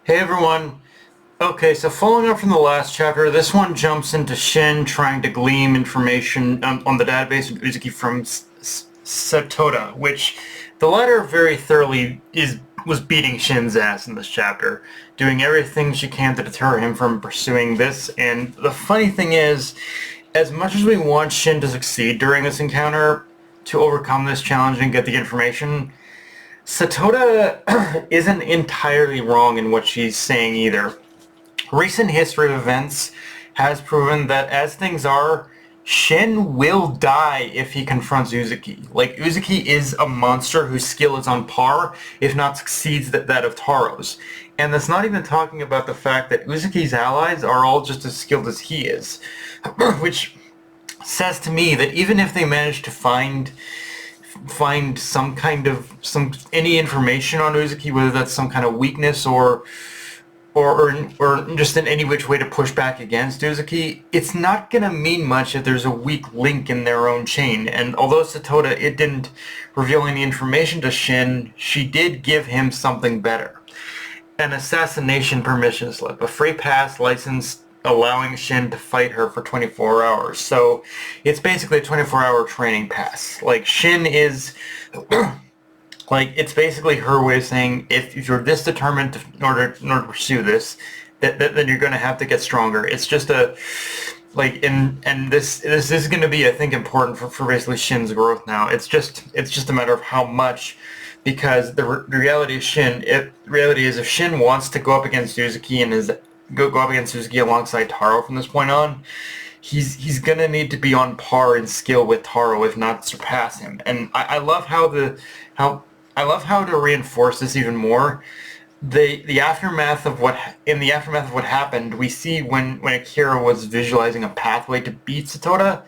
Hey everyone. Okay, so following up from the last chapter, this one jumps into Shin trying to glean information on the database of Uzuki from Satoda, which the latter very thoroughly was beating Shin's ass in this chapter, doing everything she can to deter him from pursuing this. And the funny thing is, as much as we want Shin to succeed during this encounter, to overcome this challenge and get the information, Satoda isn't entirely wrong in what she's saying either. Recent history of events has proven that as things are, Shin will die if he confronts Uzuki. Like, Uzuki is a monster whose skill is on par, if not exceeds that of Taro's. And that's not even talking about the fact that Uzuki's allies are all just as skilled as he is. Which says to me that even if they manage to find any information on Uzuki, whether that's some kind of weakness or just in any which way to push back against Uzuki, it's not going to mean much if there's a weak link in their own chain. And although Satoda, it didn't reveal any information to Shin, she did give him something better. An assassination permission slip, a free pass license allowing Shin to fight her for 24 hours. So it's basically a 24-hour training pass. Like, Shin is... Like, it's basically her way of saying, if you're this determined in order to pursue this, then you're going to have to get stronger. It's just a, like, and this is going to be, I think, important for basically Shin's growth now. It's just a matter of how much, because the reality is if Shin wants to go up against Uzuki and go up against Uzuki alongside Taro from this point on, he's gonna need to be on par in skill with Taro, if not surpass him. And I love how to reinforce this even more. The aftermath of what happened, we see when Akira was visualizing a pathway to beat Satoda,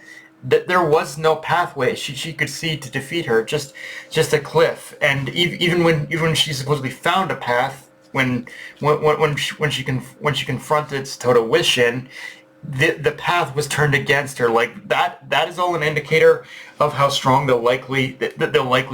that there was no pathway she could see to defeat her, just a cliff. And even when she supposedly found a path, when she confronted Satoda with Shin, the path was turned against her. Like, that is all an indicator of how strong they'll likely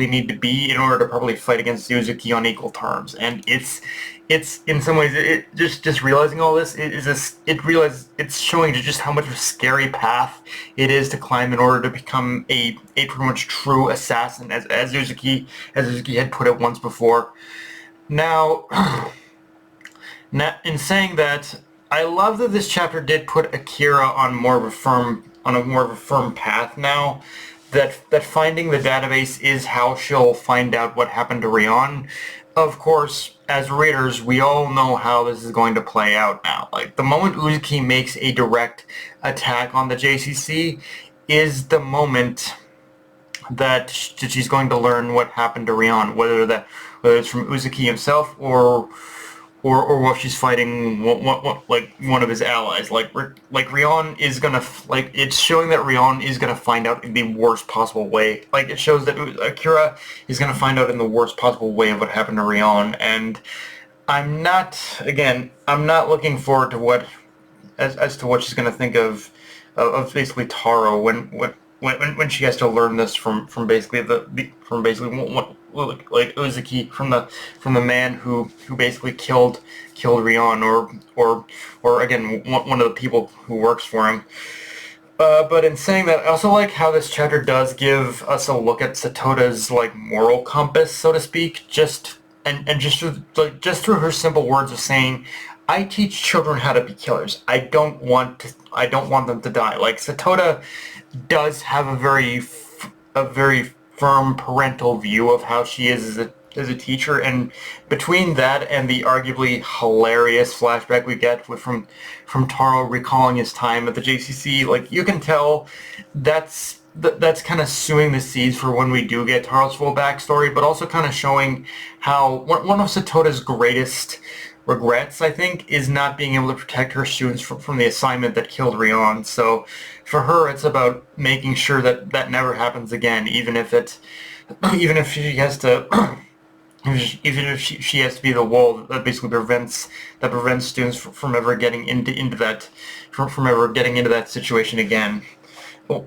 need to be in order to probably fight against Uzuki on equal terms. And it's in some ways, it just realizing all this it's showing just how much of a scary path it is to climb in order to become a pretty much true assassin, as Uzuki had put it once before. Now, in saying that, I love that this chapter did put Akira on more of a firm path now. That finding the database is how she'll find out what happened to Rion. Of course, as readers, we all know how this is going to play out now. Like, the moment Uzuki makes a direct attack on the JCC is the moment that she's going to learn what happened to Rion, whether it's from Uzuki himself or while she's fighting like one of his allies. Like Rion is gonna, like, it's showing that Rion is gonna find out in the worst possible way. Like, it shows that Akira is gonna find out in the worst possible way of what happened to Rion. And I'm not looking forward to what she's gonna think of basically Taro when she has to learn this from basically like Uzuki, from the man who basically killed Rion, or again, one of the people who works for him. But in saying that, I also like how this chapter does give us a look at Satoda's, like, moral compass, so to speak, just through her simple words of saying, "I teach children how to be killers. I don't want them to die." Like, Satoda does have a very firm parental view of how she is as a teacher, and between that and the arguably hilarious flashback we get from Taro recalling his time at the JCC, like, you can tell that's kind of sowing the seeds for when we do get Taro's full backstory, but also kind of showing how one of Satoda's greatest regrets, I think, is not being able to protect her students from the assignment that killed Rion. So for her, it's about making sure that never happens again, even if she has to she has to be the wall that basically prevents students from ever getting into that situation again.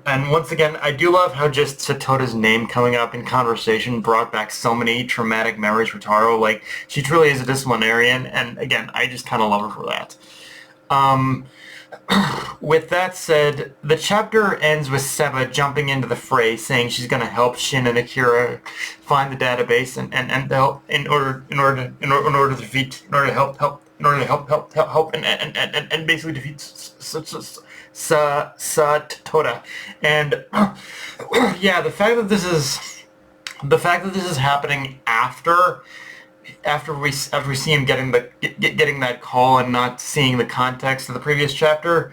And once again, I do love how just Satoda's name coming up in conversation brought back so many traumatic memories for Taro. Like, she truly is a disciplinarian, and again, I just kind of love her for that. Um, with that said, the chapter ends with Seba jumping into the fray, saying she's going to help Shin and Akira find the database and help in order to defeat in order to help and basically defeat Satoda. And yeah, the fact that this is happening after we see him getting that call and not seeing the context of the previous chapter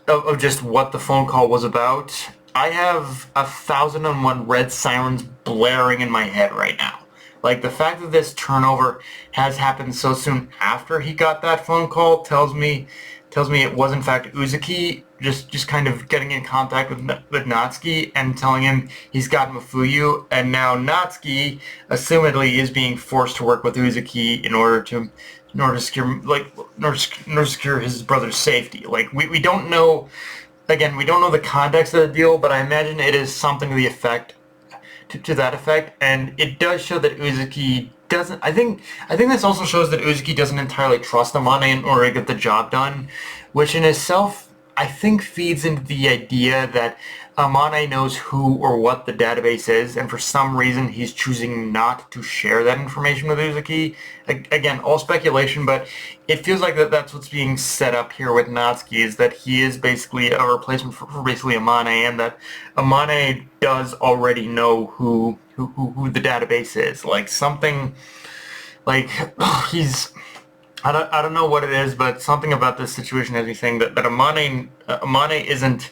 of just what the phone call was about. I have 1,001 red sirens blaring in my head right now. Like, the fact that this turnover has happened so soon after he got that phone call tells me it was in fact Uzuki just kind of getting in contact with Natsuki and telling him he's got Mafuyu, and now Natsuki assumedly is being forced to work with Uzuki in order to secure his brother's safety. Like, we don't know, again, we don't know the context of the deal, but I imagine it is something to the effect to that effect, and it does show that Uzuki doesn't. I think this also shows that Uzuki doesn't entirely trust Amane in order to get the job done, which in itself I think feeds into the idea that Amane knows who or what the database is, and for some reason he's choosing not to share that information with Uzuki. Again, all speculation, but it feels like that's what's being set up here with Natsuki, is that he is basically a replacement for basically Amane, and that Amane does already know who the database is. Like, something like he's I don't know what it is, but something about this situation has me saying that Amane isn't,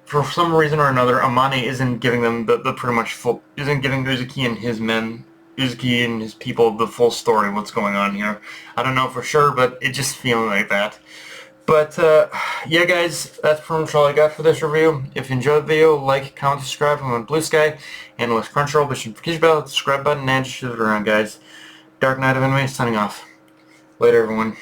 for some reason or another, Amane isn't giving them the pretty much full, isn't giving Uzuki and his people the full story of what's going on here. I don't know for sure, but it just feeling like that. But yeah, guys, that's pretty much all I got for this review. If you enjoyed the video, like, comment, subscribe. I'm on Blue Sky and with Crunchyroll. Push the notification bell, subscribe button, and just shove it around, guys. Dark Knight of Anime signing off. Later, everyone.